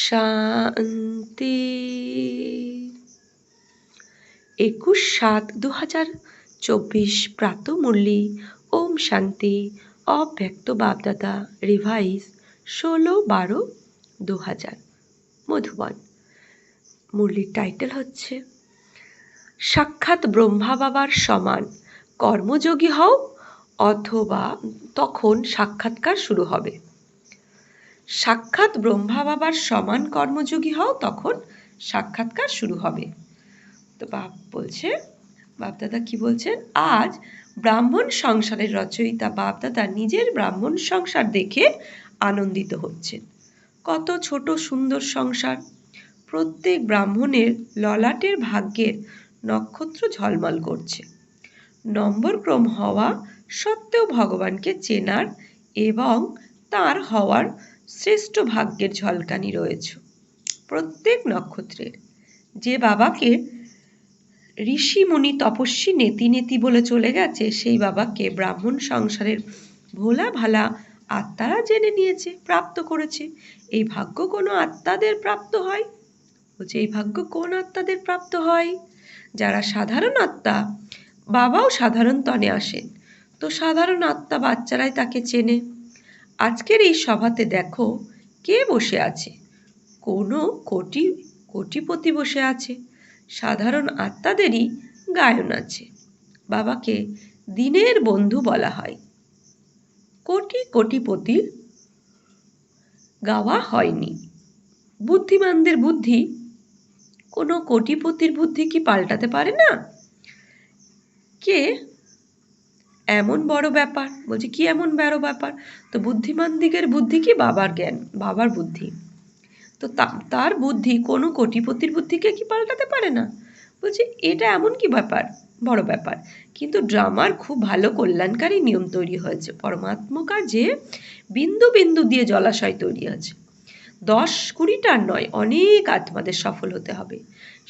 শান্তি। 21/7/2024 প্রাতঃমুরলি। ওম শান্তি। অব্যক্ত বাপদাদা রিভাইজ 16/12/2000 মধুবন। মুরলির টাইটেল হচ্ছে সাক্ষাৎ ব্রহ্মা বাবার সমান কর্মযোগী হও অথবা তখন সাক্ষাৎকার শুরু হবে। সাক্ষাৎ ব্রহ্মা বাবার সমান কর্মযোগী হও তখন সাক্ষাৎকার শুরু হবে। তো বাপদাদা কি বলছেন? আজ ব্রাহ্মণ সংসারের রচয়িতা বাপদাদা নিজের ব্রাহ্মণ সংসার দেখে আনন্দিত হচ্ছেন। কত ছোট সুন্দর সংসার। প্রত্যেক ব্রাহ্মণের ললাটের ভাগ্যের নক্ষত্র ঝলমল করছে। নম্বরক্রম হওয়া সত্ত্বেও ভগবানকে চেনার এবং তার হওয়ার শ্রেষ্ঠ ভাগ্যের ঝলকানি রয়েছে প্রত্যেক নক্ষত্রের। যে বাবাকে ঋষি মুনি তপস্বী নেতি নেতি বলে চলে গেছে, সেই বাবাকে ব্রাহ্মণ সংসারের ভোলা ভালা আত্মারা জেনে নিয়েছে, প্রাপ্ত করেছে। এই ভাগ্য কোনো আত্মাদের প্রাপ্ত হয়? বলছে এই ভাগ্য কোন আত্মাদের প্রাপ্ত হয়? যারা সাধারণ আত্মা, বাবাও সাধারণ তনে আসেন, তো সাধারণ আত্মা বাচ্চারাই তাকে চেনে। আজকের এই সভাতে দেখো কে বসে আছে? কোনো কোটিপতি বসে আছে। সাধারণ আত্মাদেরই গায়ন আছে। বাবাকে দিনের বন্ধু বলা হয়। কোটিপতি গাওয়া হয়নি। বুদ্ধিমানদের বুদ্ধি কোনো কোটিপতির বুদ্ধি কি পাল্টাতে পারে না? কে এমন বড় ব্যাপার? বলছে কি এমন বড় ব্যাপার? তো বুদ্ধিমান দিকের বুদ্ধি কি বাবার জ্ঞান, বাবার বুদ্ধি। তো তার বুদ্ধি কোনো কোটিপতির বুদ্ধিকে কি পাল্টাতে পারে না? বলছে এটা এমন কি ব্যাপার, বড় ব্যাপার। কিন্তু ড্রামার খুব ভালো কল্যাণকারী নিয়ম তৈরি হয়েছে। পরমাত্ম কাজে বিন্দু বিন্দু দিয়ে জলাশয় তৈরি আছে। 10-20টার নয়, অনেক আত্মাদের সফল হতে হবে।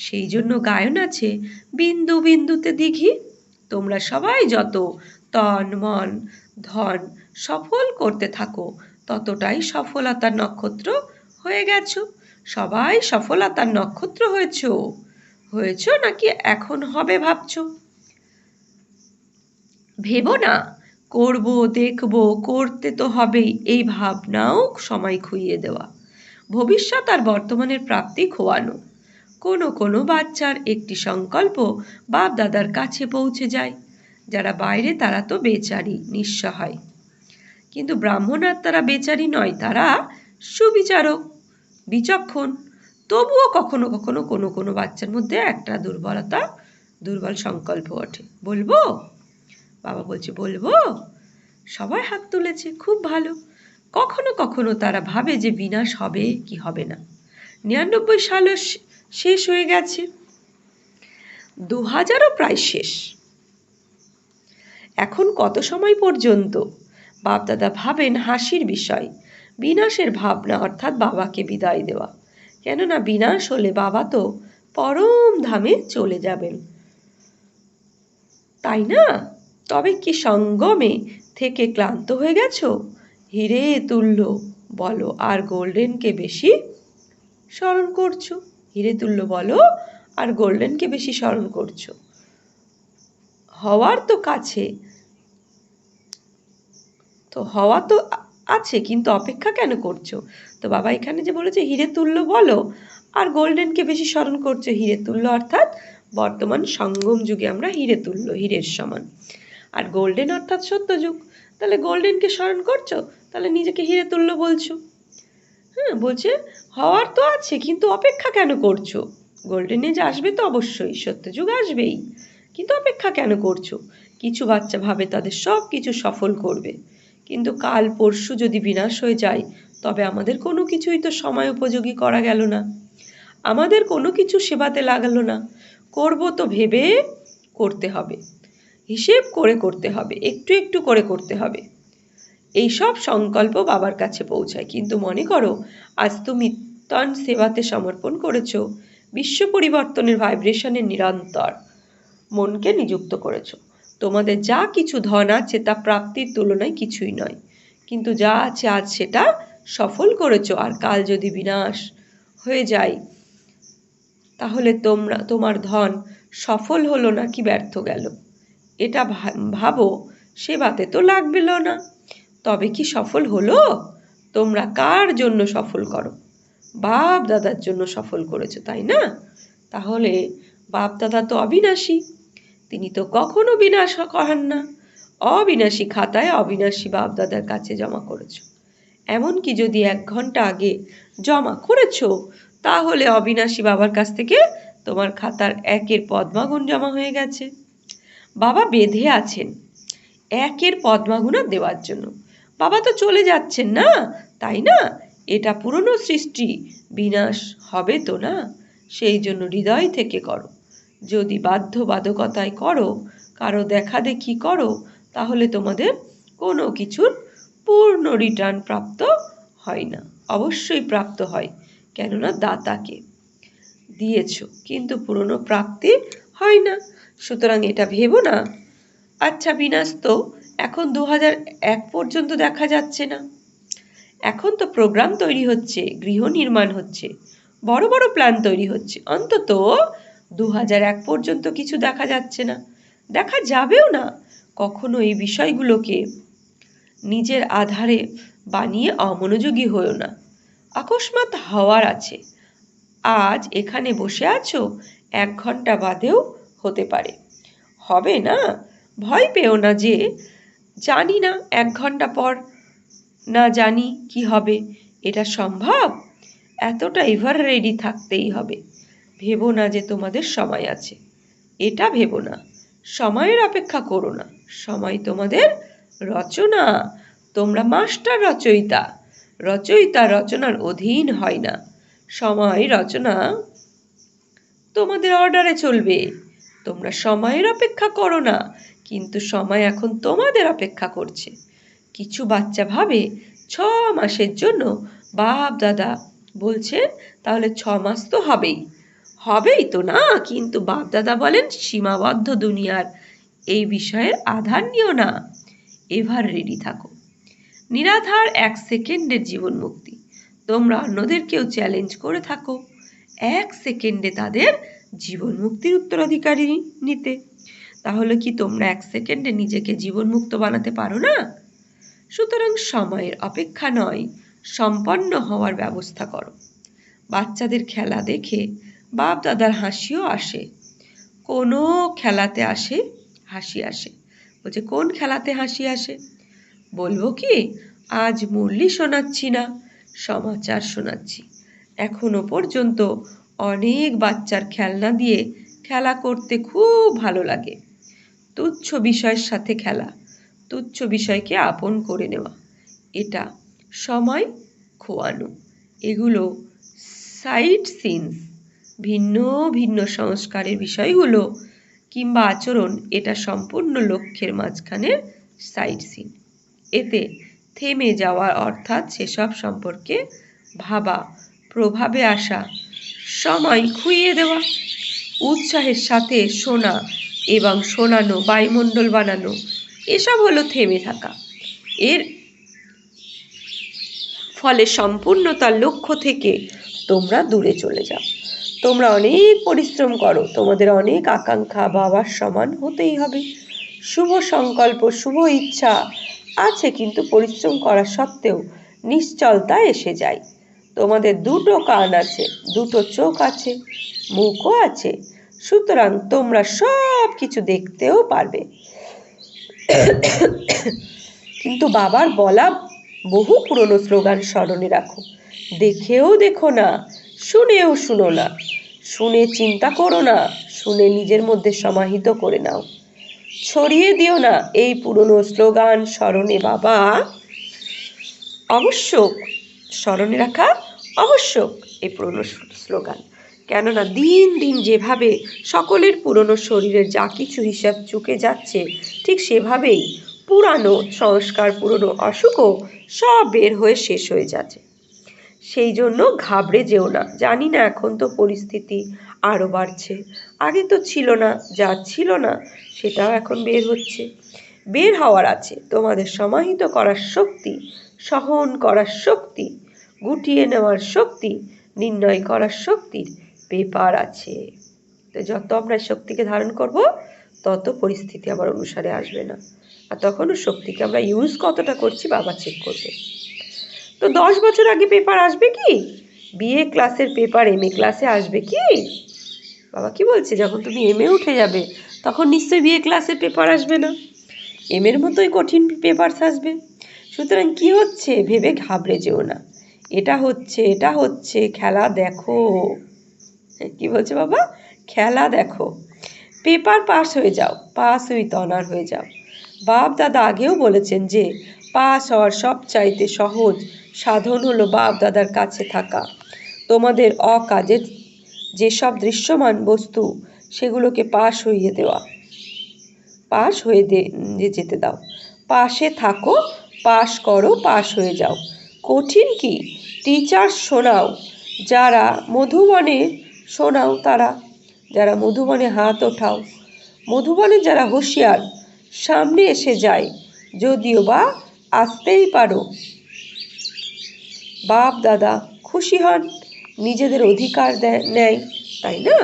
সেই জন্য গায়ন আছে বিন্দু বিন্দুতে দিঘি। তোমরা সবাই যত তন মন ধন সফল করতে থাকো ততটাই সফলতার নক্ষত্র হয়ে গেছো। সবাই সফলতার নক্ষত্র হয়েছ নাকি এখন হবে ভাবছো? ভেবো না করব দেখব, করতে তো হবেই, এই ভাবনাও সময় খুইয়ে দেওয়া। ভবিষ্যৎ আর বর্তমানের প্রাপ্তি খোয়ানো। কোনো বাচ্চার একটি সংকল্প বাপ দাদার কাছে পৌঁছে যায়। যারা বাইরে তারা তো বেচারি, নিঃসহায়। কিন্তু ব্রাহ্মণ আত্মারা বেচারি নয়, তারা সুবিচারক, বিচক্ষণ। তবুও কখনো কখনো কোনো বাচ্চার মধ্যে একটা দুর্বল সংকল্প ওঠে। বলবো? বাবা বলছে বলবো। সবাই হাত তুলেছে, খুব ভালো। কখনো তারা ভাবে যে বিনাশ হবে কি হবে না। 99 সালও শেষ হয়ে গেছে, 2000ও প্রায় শেষ। এখন কত সময় পর্যন্ত? বাপদাদা ভাবেন হাসির বিষয় বিনাশের ভাবনা, অর্থাৎ বাবাকে বিদায় দেওয়া। কেননা বিনাশ হলে বাবা তো পরম ধামে চলে যাবেন, তাই না? তবে কি সঙ্গমে থেকে ক্লান্ত হয়ে গেছো? হিরে তুল্য বলো আর গোল্ডেনকে বেশি স্মরণ করছো। হিরে তুল্য বলো আর গোল্ডেনকে বেশি স্মরণ করছো। হওয়ার তো কাছে, তো হওয়া তো আছে, কিন্তু অপেক্ষা কেন করছো? তো বাবা এখানে যে বলেছে হিরে তুল্য বলো আর গোল্ডেনকে বেশি স্মরণ করছো। হিরে তুল্য অর্থাৎ বর্তমান সঙ্গম যুগে আমরা হিরে তুল্য, হীরের সমান। আর গোল্ডেন অর্থাৎ সত্য যুগ। তাহলে গোল্ডেনকে স্মরণ করছো, তাহলে নিজেকে হিরে তুল্য বলছো। হ্যাঁ, বলছে হওয়ার তো আছে, কিন্তু অপেক্ষা কেন করছো? গোল্ডেন এজ আসবে তো অবশ্যই, সত্যযুগ আসবেই, কিন্তু অপেক্ষা কেন করছো? কিছু বাচ্চা ভাবে তাদের সব কিছু সফল করবে, কিন্তু কাল পরশু যদি বিনাশ হয়ে যায় তবে আমাদের কোনো কিছুই তো সময় উপযোগী করা গেল না, আমাদের কোনো কিছু সেবাতে লাগালো না। করবো তো ভেবে করতে হবে, হিসেব করে করতে হবে, একটু একটু করে করতে হবে। এই সব সংকল্প বাবার কাছে পৌঁছায়। কিন্তু মনে করো আজ তুমি তন সেবাতে সমর্পণ করেছো, বিশ্ব পরিবর্তনের ভাইব্রেশনের নিরন্তর মনকে নিযুক্ত করেছো। তোমাদের যা কিছু ধন আছে তা প্রাপ্তির তুলনায় কিছুই নয়, কিন্তু যা আছে আজ সেটা সফল করেছো। আর কাল যদি বিনাশ হয়ে যায়, তাহলে তোমার ধন সফল হলো না কি ব্যর্থ গেল, এটা ভাবো। সেবাতে তো লাগবেল না, তবে কি সফল হলো? তোমরা কার জন্য সফল করো? বাপ দাদার জন্য সফল করেছো, তাই না? তাহলে বাপ দাদা তো অবিনাশী, তিনি তো কখনো বিনাশ করেন না। অবিনাশী খাতায় অবিনাশী বাপ দাদার কাছে জমা করেছো। এমনকি যদি 1 ঘন্টা আগে জমা করেছো, তাহলে অবিনাশী বাবার কাছ থেকে তোমার খাতার 1-এর পদ্মাগুণ জমা হয়ে গেছে। বাবা বেঁধে আছেন 1-এর পদ্মাগুণ দেওয়ার জন্য। বাবা তো চলে যাচ্ছেন না, তাই না? এটা পুরনো সৃষ্টি, বিনাশ হবে তো না। সেই জন্য হৃদয় থেকে করো। যদি বাধ্যবাধকতায় করো, কারো দেখা দেখি করো, তাহলে তোমাদের কোনো কিছুর পূর্ণ রিটার্ন প্রাপ্ত হয় না। অবশ্যই প্রাপ্ত হয়, কেননা দাতাকে দিয়েছ, কিন্তু পুরনো প্রাপ্তি হয় না। সুতরাং এটা ভেবো না। আচ্ছা, বিনাশ তো এখন 2001 পর্যন্ত দেখা যাচ্ছে না। এখন তো প্রোগ্রাম তৈরি হচ্ছে, গৃহ নির্মাণ হচ্ছে, বড় বড় প্ল্যান তৈরি হচ্ছে। অন্তত 2001 পর্যন্ত কিছু দেখা যাচ্ছে না, দেখা যাবেও না। কখনো এই বিষয়গুলোকে নিজের আধারে বানিয়ে অমনোযোগী হয়েও না। অকস্মাৎ হওয়ার আছে। আজ এখানে বসে আছো, 1 ঘন্টা বাদেও হতে পারে। হবে না, ভয় পেও না যে জানি না 1 ঘন্টা পর না জানি কি হবে। এটা সম্ভব? এতটা এভার রেডি থাকতেই হবে। ভেবো না যে তোমাদের সময় আছে, এটা ভেবো না। সময়ের অপেক্ষা করো না, সময় তোমাদের রচনা। তোমরা মাস্টার রচয়িতা, রচয়িতা রচনার অধীন হয় না। সময় রচনা তোমাদের অর্ডারে চলবে। তোমরা সময়ের অপেক্ষা করো না, কিন্তু সময় এখন তোমাদের অপেক্ষা করছে। কিছু বাচ্চা ভাবে 6 মাসের জন্য বাপ দাদা বলছেন, তাহলে 6 মাস তো হবেই তো না। কিন্তু বাপ দাদা বলেন সীমাবদ্ধ দুনিয়ার এই বিষয়ের আধার নিও না, এভার রেডি থাকো। নিরাধার 1 সেকেন্ডের জীবন মুক্তি। তোমরা অন্যদেরকেও চ্যালেঞ্জ করে থাকো 1 সেকেন্ডে তাদের জীবন মুক্তির উত্তরাধিকারী নিতে। তাহলে কি তোমরা 1 সেকেন্ডে নিজেকে জীবনমুক্ত বানাতে পারো না? সুতরাং সময়ের অপেক্ষা নয়, সম্পন্ন হওয়ার ব্যবস্থা করো। বাচ্চাদের খেলা দেখে বাপ দাদার হাসিও আসে। কোনো খেলাতে আসে হাসি আসে। বলছে কোন খেলাতে হাসি আসে? বলবো কি? আজ মুরলি শোনাচ্ছি না, সমাচার শোনাচ্ছি। এখনো পর্যন্ত অনেক বাচ্চার খেলনা দিয়ে খেলা করতে খুব ভালো লাগে। তুচ্ছ বিষয়ের সাথে খেলা, তুচ্ছ বিষয়কে আপন করে নেওয়া, এটা সময় খোয়ানো। এগুলো সাইড সিনস, ভিন্ন ভিন্ন সংস্কারের বিষয়গুলো কিংবা আচরণ, এটা সম্পূর্ণ লক্ষ্যের মাঝখানের সাইড সিন। এতে থেমে যাওয়া অর্থাৎ সেসব সম্পর্কে ভাবা, প্রভাবে আসা, সময় খুইয়ে দেওয়া, উৎসাহের সাথে শোনা এবং শোনানো, বায়ুমণ্ডল বানানো, এসব হলো থেমে থাকা। এর ফলে সম্পূর্ণতার লক্ষ্য থেকে তোমরা দূরে চলে যাও। তোমরা অনেক পরিশ্রম করো, তোমাদের অনেক আকাঙ্ক্ষা বাবার সমান হতেই হবে। শুভ সংকল্প, শুভ ইচ্ছা আছে, কিন্তু পরিশ্রম করা সত্ত্বেও নিশ্চলতা এসে যায়। তোমাদের 2টো কান আছে, 2টো চোখ আছে, মুখও আছে, সুতরাং তোমরা সব কিছু দেখতেও পারবে। কিন্তু বাবার বলা বহু পুরনো স্লোগান স্মরণে রাখো। দেখেও দেখো না, শুনেও শুনো না, শুনে চিন্তা করো না, শুনে নিজের মধ্যে সমাহিত করে নাও। ছড়িয়ে দিও না এই পুরনো স্লোগান। স্মরণে বাবা আবশ্যক, স্মরণে রাখা আবশ্যক এই পুরনো স্লোগান। কেননা দিন দিন যেভাবে সকলের পুরনো শরীরের যা কিছু হিসাব চুকে যাচ্ছে, ঠিক সেভাবেই পুরানো সংস্কার, পুরনো অসুখও সব বের হয়ে শেষ হয়ে যাচ্ছে। সেই জন্য ঘাবড়ে যেও না। জানি না এখন তো পরিস্থিতি আরও বাড়ছে, আগে তো ছিল না, যা ছিল না সেটাও এখন বের হচ্ছে, বের হওয়ার আছে। তোমাদের সমাহিত করার শক্তি, সহন করার শক্তি, গুটিয়ে নেওয়ার শক্তি নির্ণয় করার শক্তির পেপার আছে। তো যত আমরা শক্তিকে ধারণ করব তত পরিস্থিতি আমার অনুসারে আসবে না, আর তখন শক্তিকে আমরা ইউজ কতটা করছি বাবা চেক করবে। তো 10 বছর আগে পেপার আসবে কি? বিএ ক্লাসের পেপার এমএ ক্লাসে আসবে কি? বাবা কি বলছে, যখন তুমি এমএ উঠে যাবে তখন নিশ্চয়ই বিএ ক্লাসের পেপার আসবে না, এমএর মতোই কঠিন পেপারস আসবে। সুতরাং কি হচ্ছে ভেবে ঘাবড়ে যেও না, এটা হচ্ছে খেলা দেখো। কি বলছে বাবা? খেলা দেখো, পেপার পাস হয়ে যাও, পাস উইথ অনার হয়ে যাও। বাপ দাদা আগেও বলেছেন যে পাস হওয়ার সবচাইতে সহজ সাধন হলো বাপ দাদার কাছে থাকা। তোমাদের অকাজের যেসব দৃশ্যমান বস্তু সেগুলোকে পাস হয়ে যেতে দাও। পাশে থাকো, পাস করো, পাস হয়ে যাও। কঠিন কি? টিচার শোনাও, যারা মধুবনে শোনাও, যারা মধুবনে হাত ওঠাও, মধুবনে যারা হুঁশিয়ার সামনে এসে যায়, যদিও বা আসতেই পারো। বাপ দাদা খুশি হন, নিজেদের অধিকার নেয়, তাই না?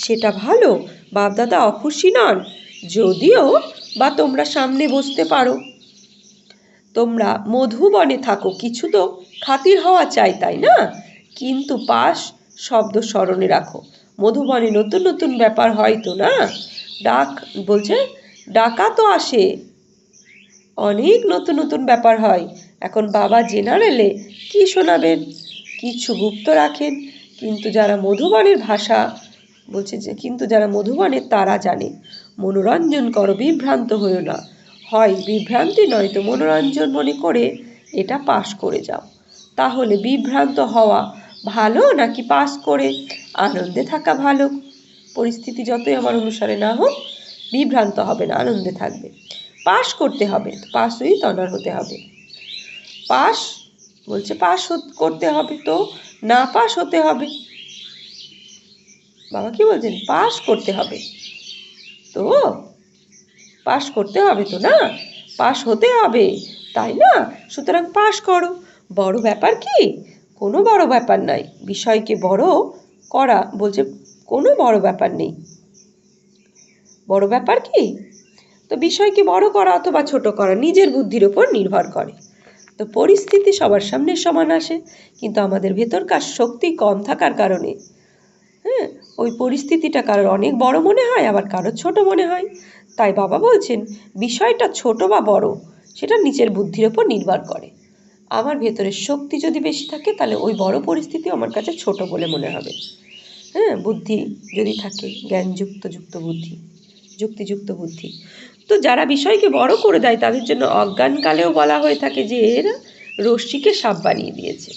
সেটা ভালো। বাপ দাদা অখুশি নন, যদিও বা তোমরা সামনে বসতে পারো। তোমরা মধুবনে থাকো, কিছু তো খাতির হওয়া চাই, তাই না? কিন্তু পাস শব্দ স্মরণে রাখো, মধুবনে নতুন নতুন ব্যাপার হয় তো না? ডাকা তো আসে, অনেক নতুন নতুন ব্যাপার হয়। এখন বাবা জেনারেলে কি শোনাবেন? কিছু গুপ্ত রাখেন, কিন্তু যারা মধুবনের তারা জানে। মনোরঞ্জন করো, বিভ্রান্ত হয়েও না। হয় বিভ্রান্তি নয়তো মনোরঞ্জন মনে করে এটা পাস করে যাও। তাহলে বিভ্রান্ত হওয়া ভালো নাকি পাস করে আনন্দে থাকা ভালো? পরিস্থিতি যতই আমার অনুসারে না হোক, বিভ্রান্ত হবে না, আনন্দে থাকবে। পাস করতে হবে, পাস উইথ অনার হতে হবে। পাস করতে হবে তো না পাস হতে হবে। বাবা কি বলছেন? পাস করতে হবে তো, পাস করতে হবে তো না, পাস হতে হবে, তাই না? সুতরাং পাস করো। বড় ব্যাপার কি? কোনো বড় ব্যাপার নাই। বিষয়কে বড় করা বলছে কোনো বড় ব্যাপার নেই। বড় ব্যাপার কি? তো বিষয়কে বড় করা অথবা ছোট করা নিজের বুদ্ধির উপর নির্ভর করে। তো পরিস্থিতি সবার সামনে সমান আসে, কিন্তু আমাদের ভেতরকার শক্তি কম থাকার কারণে ওই পরিস্থিতিটা কারোর অনেক বড় মনে হয়, আবার কারোর ছোট মনে হয়। তাই বাবা বলছেন বিষয়টা ছোট বা বড় সেটা নিজের বুদ্ধির উপর নির্ভর করে। আমার ভেতরের শক্তি যদি বেশি থাকে তাহলে ওই বড় পরিস্থিতি আমার কাছে ছোট বলে মনে হবে। বুদ্ধি যদি থাকে, জ্ঞানযুক্ত বুদ্ধি, যুক্তিযুক্ত বুদ্ধি। তো যারা বিষয়কে বড় করে দেয় তাদের জন্য অজ্ঞানকালেও বলা হয়ে থাকে যে এরা রশ্মিকে সাপ বানিয়ে দিয়েছে।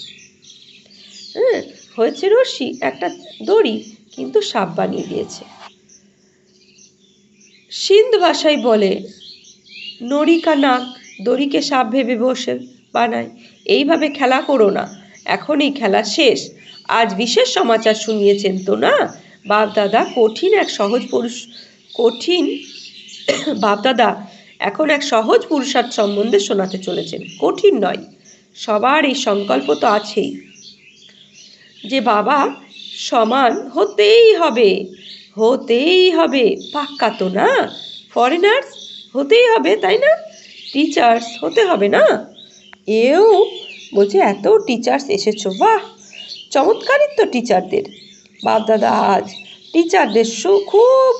হয়েছে রশ্মি একটা দড়ি, কিন্তু সাপ বানিয়ে দিয়েছে। সিন্ধ ভাষায় বলে নড়িকা নাক, দড়িকে সাপ ভেবে বসে বানায়। এইভাবে খেলা করো না, এখন এই খেলা শেষ। আজ বিশেষ সমাচার শুনিয়েছেন তো না? বাপদাদা বাপদাদা এখন এক সহজ পুরুষার্থ সম্বন্ধে শোনাতে চলেছেন। কঠিন নয়, সবার এই সংকল্প তো আছেই যে বাবা সমান হতেই হবে, পাক্কা তো না? ফরেনার্স হতেই হবে, তাই না? টিচার্স হতে হবে না? এও বলছে এত টিচার্স এসেছো, বাহ, চমৎকারই তো টিচারদের। বাপদাদা আজ টিচারদের খুশ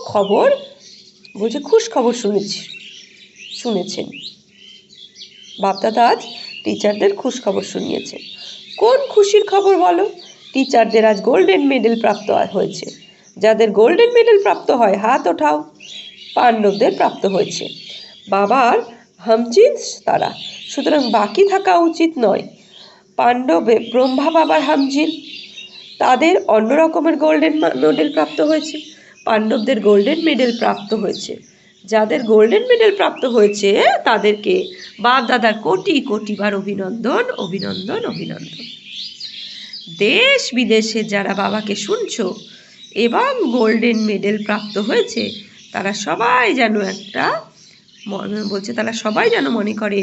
খবর শুনেছেন। বাপদাদা আজ টিচারদের খুশ খবর শুনিয়েছে। কোন খুশির খবর বলো? টিচারদের আজ গোল্ডেন মেডেল প্রাপ্ত হয়েছে। যাদের গোল্ডেন মেডেল প্রাপ্ত হয় হাত ওঠাও। পাণ্ডবদের প্রাপ্ত হয়েছে। বাবার হামজিন্স তারা, সুতরাং বাকি থাকা উচিত নয়। ব্রহ্মা বাবার হামজিল, তাদের অন্য রকমের গোল্ডেন মেডেল প্রাপ্ত হয়েছে। পাণ্ডবদের গোল্ডেন মেডেল প্রাপ্ত হয়েছে। যাদের গোল্ডেন মেডেল প্রাপ্ত হয়েছে তাদেরকে বাপ দাদার কোটি বার অভিনন্দন। দেশ বিদেশে যারা বাবাকে শুনছো এবং গোল্ডেন মেডেল প্রাপ্ত হয়েছে তারা সবাই যেন মনে করে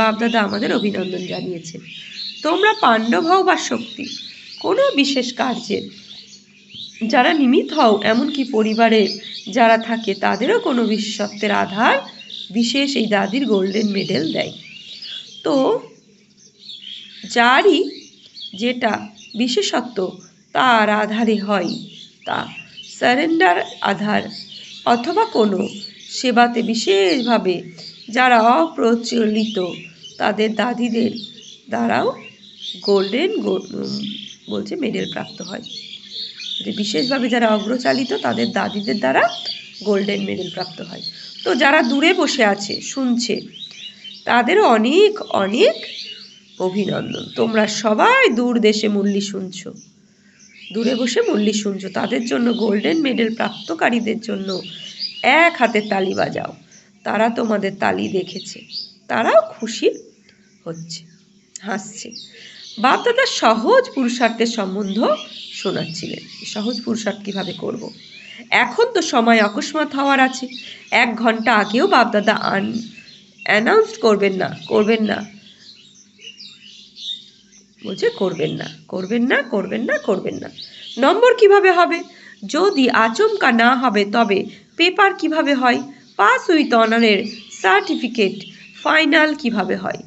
বাপ দাদা আমাদের অভিনন্দন জানিয়েছে। তোমরা পাণ্ডব হও বা শক্তি, কোনো বিশেষ কার্যের যারা নিমিত্ত হও, এমনকি পরিবারের যারা থাকে তাদেরও কোনো বিশেষত্বের আধার বিশেষ এই দাদির গোল্ডেন মেডেল দেয়। তো যারই যেটা বিশেষত্ব তার আধারে হয়, তা সারেন্ডার আধার অথবা কোনো সেবাতে বিশেষভাবে যারা অপ্রচলিত তাদের দাদিদের দ্বারাও গোল্ডেন বলছে মেডেল প্রাপ্ত হয়। যে বিশেষভাবে যারা অগ্রচালিত তাদের দাদিদের দ্বারা গোল্ডেন মেডেল প্রাপ্ত হয়। তো যারা দূরে বসে আছে শুনছে তাদেরও অনেক অনেক অভিনন্দন। তোমরা সবাই দূর দেশে মুরলি শুনছো, দূরে বসে মুরলি শুনছো, তাদের জন্য গোল্ডেন মেডেল প্রাপ্তকারীদের জন্য এক হাতে তালি বাজাও। তারা তোমাদের তালি দেখেছে, তারাও খুশি হচ্ছে, হাসছে। বাপদাদা সহজ পুরুষার্থের সম্বন্ধ শোনাচ্ছিলেন। সহজ পুরুষার্থ কিভাবে করব। এখন তো সময় অকস্মাৎ হওয়ার আছে, 1 ঘন্টা আগেও বাপদাদা অ্যানাউন্স করবেন না বলছে, করবেন না। নম্বর কিভাবে হবে? যদি আচমকা না হবে তবে পেপার কিভাবে হয়? পাস উইথ অনারের সার্টিফিকেট ফাইনাল কিভাবে হয়?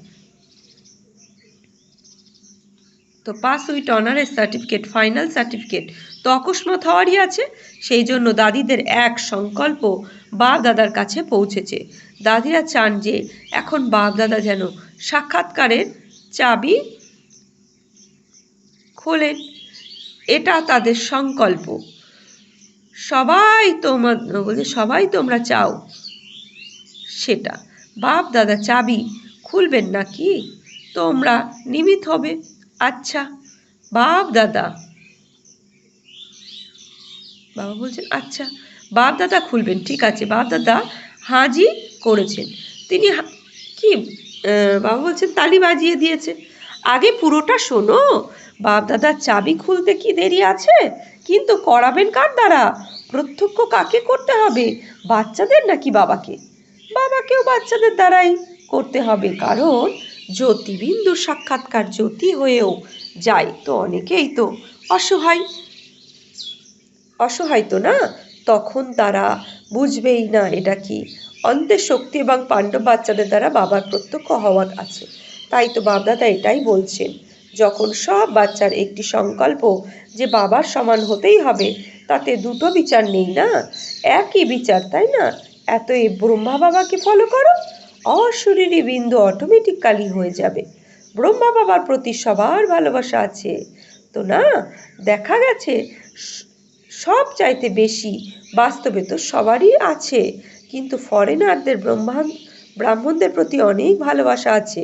তো পাস উইথ অনারের সার্টিফিকেট ফাইনাল সার্টিফিকেট তো অকস্মাৎ হওয়ারই আছে। সেই জন্য দাদিদের এক সংকল্প বাপ দাদার কাছে পৌঁছেছে। দাদিরা চান যে এখন বাপ দাদা যেন সাক্ষাৎকারের চাবি খোলেন, এটা তাদের সংকল্প। সবাই তোমরা চাও সেটা। বাপ দাদা চাবি খুলবেন নাকি? তোমরা নিমিত হবে। আচ্ছা বাবা বলছেন আচ্ছা বাপ দাদা খুলবেন, ঠিক আছে। বাপ দাদা হাজি করেছেন, তিনি কি বাবা বলছেন তালি বাজিয়ে দিয়েছে। আগে পুরোটা শোনো, বাপ দাদার চাবি খুলতে কি দেরি আছে? কিন্তু করাবেন কার দ্বারা? প্রত্যক্ষ কাকে করতে হবে? বাচ্চাদের নাকি বাবাকে? বাবাকেও বাচ্চাদের দ্বারাই করতে হবে, কারণ জ্যোতিবিন্দু সাক্ষাৎকার জ্যোতি হয়েও যায় তো অনেকেই তো অসহায় তো না, তখন তারা বুঝবেই না এটা কি। অন্তের শক্তি এবং পাণ্ডব বাচ্চাদের দ্বারা বাবার প্রত্যক্ষ হওয়া আছে। তাই তো বাপদাদা এটাই বলছেন, যখন সব বাচ্চার একটি সংকল্প যে বাবার সমান হতেই হবে, তাতে দুটো বিচার নেই না, একই বিচার, তাই না? এত এই ব্রহ্মা বাবাকে ফলো করো, অশরীরী বিন্দু অটোমেটিক্যালি হয়ে যাবে। ব্রহ্মা বাবার প্রতি সবার ভালোবাসা আছে তো না? দেখা গেছে সব চাইতে বেশি, বাস্তবে তো সবারই আছে, কিন্তু ফরেনারদের ব্রাহ্মণদের প্রতি অনেক ভালোবাসা আছে।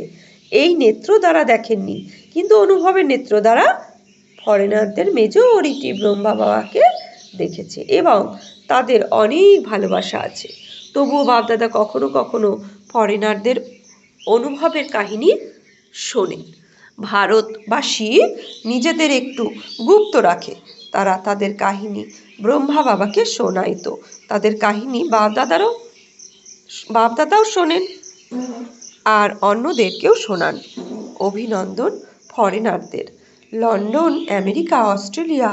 এই নেত্র দ্বারা দেখেননি, কিন্তু অনুভবের নেত্র দ্বারা ফরেনারদের মেজরিটি ব্রহ্মা বাবাকে দেখেছে এবং তাদের অনেক ভালোবাসা আছে। তবুও বাপদাদা কখনো কখনো ফরেনারদের অনুভবের কাহিনী শোনেন। ভারতবাসী নিজেদের একটু গুপ্ত রাখে, তারা তাদের কাহিনী ব্রহ্মা বাবাকে শোনায়, তো তাদের কাহিনী বাপদাদাও শোনেন আর অন্যদেরকেও শোনান। অভিনন্দন ফরেনারদের। London, America, Australia,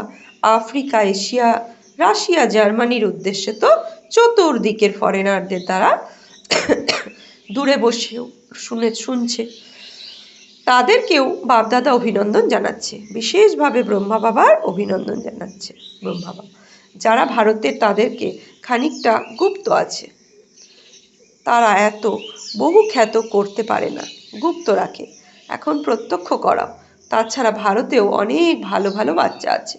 Africa, Asia, Russia, জার্মানির উদ্দেশ্যে তো চতুর্দিকের ফরেনারদের দ্বারা দূরে বসেও শুনছে, তাদেরকেও বাপদাদা অভিনন্দন জানাচ্ছে। বিশেষভাবে ব্রহ্মা বাবার অভিনন্দন জানাচ্ছে। ব্রহ্মা বাবা যারা ভারতের, তাদেরকে খানিকটা গুপ্ত আছে, তারা এত বহু খ্যাত করতে পারে না, গুপ্ত রাখে। এখন প্রত্যক্ষ করাও। তাছাড়া ভারতেও অনেক ভালো ভালো বাচ্চা আছে,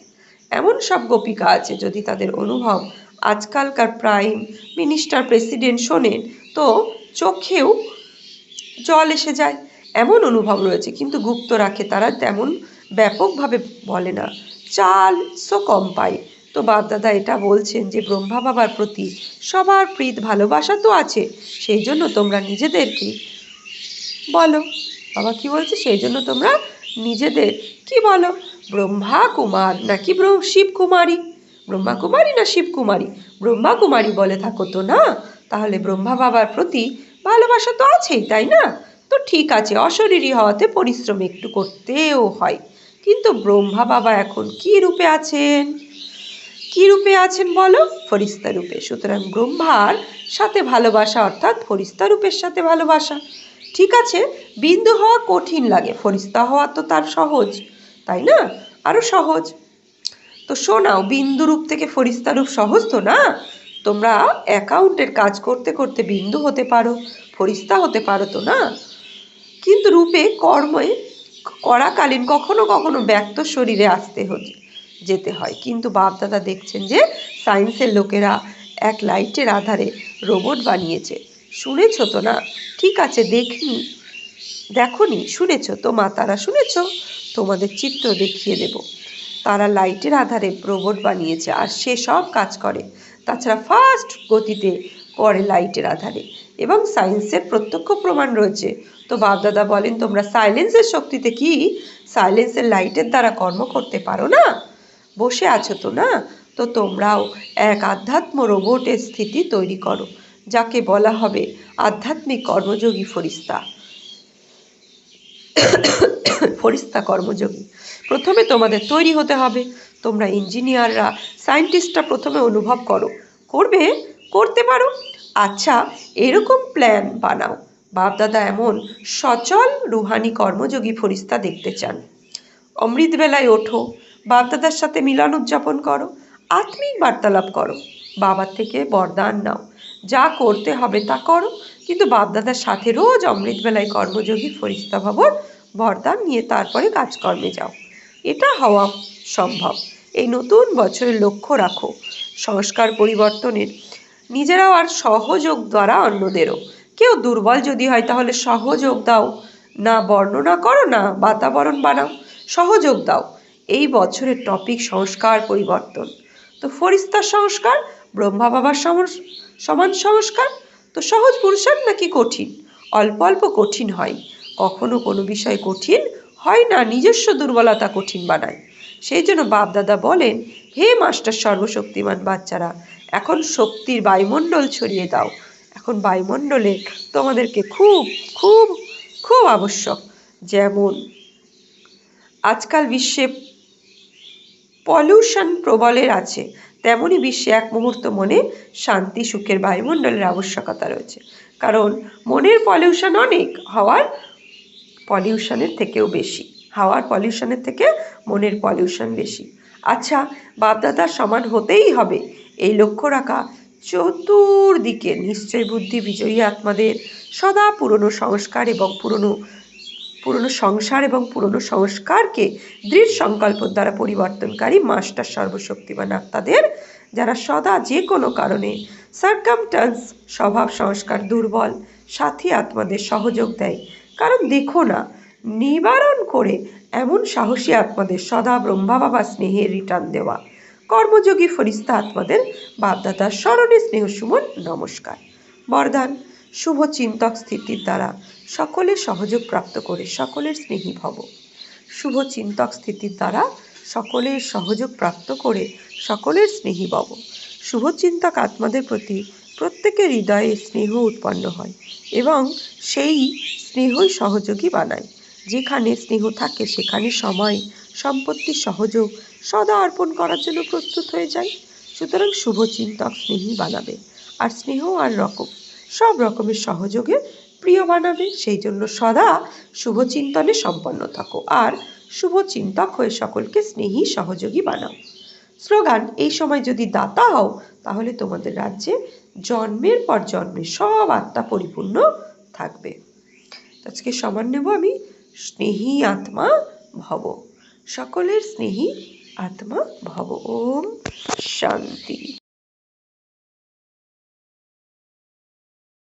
এমন সব গোপিকা আছে, যদি তাদের অনুভব আজকালকার প্রাইম মিনিস্টার, প্রেসিডেন্ট শোনেন তো চোখেও জল এসে যায়, এমন অনুভব রয়েছে, কিন্তু গুপ্ত রাখে। তারা তেমন ব্যাপকভাবে বলে না, চাল কম পায়। তো বাপদাদা এটা বলছেন যে ব্রহ্মা বাবার প্রতি সবার প্রীত ভালোবাসা তো আছে, সেই জন্য তোমরা নিজেদেরকে বলো। বাবা কি বলছে? সেই জন্য তোমরা নিজেদের কি বলো? ব্রহ্মা কুমার নাকি শিবকুমারী? ব্রহ্মা কুমারী না শিবকুমারী? ব্রহ্মা কুমারী বলে থাকো তো না? তাহলে ব্রহ্মা বাবার প্রতি ভালোবাসা তো আছেই, তাই না? তো ঠিক আছে, অশরীরী হওয়াতে পরিশ্রম একটু করতেও হয়, কিন্তু ব্রহ্মা বাবা এখন কি রূপে আছেন? কি রূপে আছেন বলো? ফরিস্তা রূপে। সুতরাং ব্রহ্মার সাথে ভালোবাসা অর্থাৎ ফরিস্তা রূপের সাথে ভালোবাসা। ঠিক আছে, বিন্দু হওয়া কঠিন লাগে, ফরিস্তা হওয়া তো তার সহজ, তাই না? আরো সহজ। তো শোনাও, বিন্দু রূপ থেকে ফরিস্তা রূপ সহজ তো না? তোমরা অ্যাকাউন্টের কাজ করতে করতে বিন্দু হতে পারো, ফরিস্তা হতে পারো তো না? কিন্তু রূপে কর্মে করাকালীন কখনো কখনো ব্যক্ত শরীরে আসতে যেতে হয়। কিন্তু বাপদাদা দেখছেন যে সায়েন্সের লোকেরা এক লাইটের আধারে রোবট বানিয়েছে। শুনেছ তো না? ঠিক আছে, দেখনি শুনেছ তো মা তারা? শুনেছ? তোমাদের চিত্র দেখিয়ে দেব। তারা লাইটের আধারে রোবট বানিয়েছে আর সে সব কাজ করে। তাছাড়া ফাস্ট গতিতে করে লাইটের আধারে, এবং সায়েন্সের প্রত্যক্ষ প্রমাণ রয়েছে। তো বাপদাদা বলেন, তোমরা সাইলেন্সের শক্তিতে কি সাইলেন্সের লাইটের দ্বারা কর্ম করতে পারো না? বসে আছো তো না? তো তোমরাও এক আধ্যাত্ম রোবটের স্থিতি তৈরি করো, যাকে বলা হবে আধ্যাত্মিক কর্মযোগী ফরিস্তা। ফরিস্তা কর্মযোগী। প্রথমে তোমাদের তৈরি হতে হবে। তোমরা ইঞ্জিনিয়াররা, সায়েন্টিস্টরা প্রথমে অনুভব করতে পারো। আচ্ছা, এরকম প্ল্যান বানাও। বাপদাদা এমন সচল রুহানি কর্মযোগী ফরিস্তা দেখতে চান। অমৃত বেলায় ওঠো, বাপদাদার সাথে মিলন উদযাপন করো, আত্মিক বার্তালাপ করো, বাবার থেকে বরদান নাও। যা করতে হবে তা করো, কিন্তু বাপদাদার সাথে রোজ অমৃত বেলায় কর্মযোগী ফরিস্তা ভবন বরদান নিয়ে তারপরে কাজকর্মে যাও। এটা হওয়া সম্ভব। এই নতুন বছরের লক্ষ্য রাখো সংস্কার পরিবর্তনের, নিজেরাও আর সহযোগ দ্বারা অন্যদেরও। কেউ দুর্বল যদি হয় তাহলে সহযোগ দাও, না বর্ণনা করো না বাতাবরণ বানাও, সহযোগ দাও। এই বছরের টপিক সংস্কার পরিবর্তন। তো ফরিস্তার সংস্কার, ব্রহ্মা বাবার সমান সংস্কার। তো সহজ পুরুষার্থ নাকি কঠিন? অল্প অল্প কঠিন হয়। কখনো কোনো বিষয় কঠিন হয় না, নিজস্ব দুর্বলতা কঠিন বানায়। সেই জন্য বাপদাদা বলেন, হে মাস্টার সর্বশক্তিমান বাচ্চারা, এখন শক্তির বায়ুমণ্ডল ছড়িয়ে দাও। এখন বায়ুমণ্ডলে তোমাদেরকে খুব খুব খুব আবশ্যক। যেমন আজকাল বিশ্বে পলিউশন প্রবলের আছে, তেমনই বিশ্বে এক মুহূর্ত মনে শান্তি সুখের বায়ুমণ্ডলের আবশ্যকতা রয়েছে। কারণ মনের পলিউশন অনেক, হাওয়ার পলিউশনের থেকে মনের পলিউশন বেশি। আচ্ছা, বাপদাদার সমান হতেই হবে, এই লক্ষ্য রাখা চতুর্দিকে নিশ্চয় বুদ্ধি বিজয়ী আত্মাদের সদা পুরনো সংস্কার এবং পুরনো সংস্কারকে দৃঢ় সংকল্প দ্বারা পরিবর্তনকারী মাস্টার সর্বশক্তিমান আত্মাদের, যারা সদা যে কোনো কারণে সার্কামস্ট্যান্স স্বভাব সংস্কার দুর্বল সাথী আত্মাদের সহযোগ দেয়। কারণ দেখো না, নিবারণ করে এমন সাহসী আত্মাদের সদা ব্রহ্মা বাবা স্নেহের রিটার্ন দেওয়া। কর্মযোগী ফরিস্তা আত্মাদের বাপদাদার স্মরণে স্নেহ সুমন নমস্কার। বরদান, শুভ চিন্তক স্থিতির দ্বারা সকলের সহযোগ প্রাপ্ত করে সকলের স্নেহী ভব। শুভ চিন্তক স্থিতির দ্বারা সকলের সহযোগ প্রাপ্ত করে সকলের স্নেহী ভব। শুভ চিন্তক আত্মাদের প্রতি প্রত্যেকের হৃদয়ে স্নেহ উৎপন্ন হয় এবং সেই স্নেহই সহযোগী বানায়। যেখানে স্নেহ থাকে সেখানে সময় সম্পত্তি সহযোগ সদা অর্পণ করার জন্য প্রস্তুত হয়ে যায়। সুতরাং শুভ চিন্তক স্নেহী বানাবে, আর স্নেহ আর সব রকমের সহযোগে প্রিয় বানাবে। সেই জন্য সদা শুভ চিন্তনে সম্পন্ন থাকো আর শুভ চিন্তক হয়ে সকলকে স্নেহী সহযোগী বানাও। স্লোগান, এই সময় যদি দাতা হও তাহলে তোমাদের রাজ্যে জন্মের পর জন্মে সব আত্মা পরিপূর্ণ থাকবে। আজকে সমান নেব আমি, স্নেহী আত্মা ভব। সকলের স্নেহী আত্মা ভব। ওম শান্তি।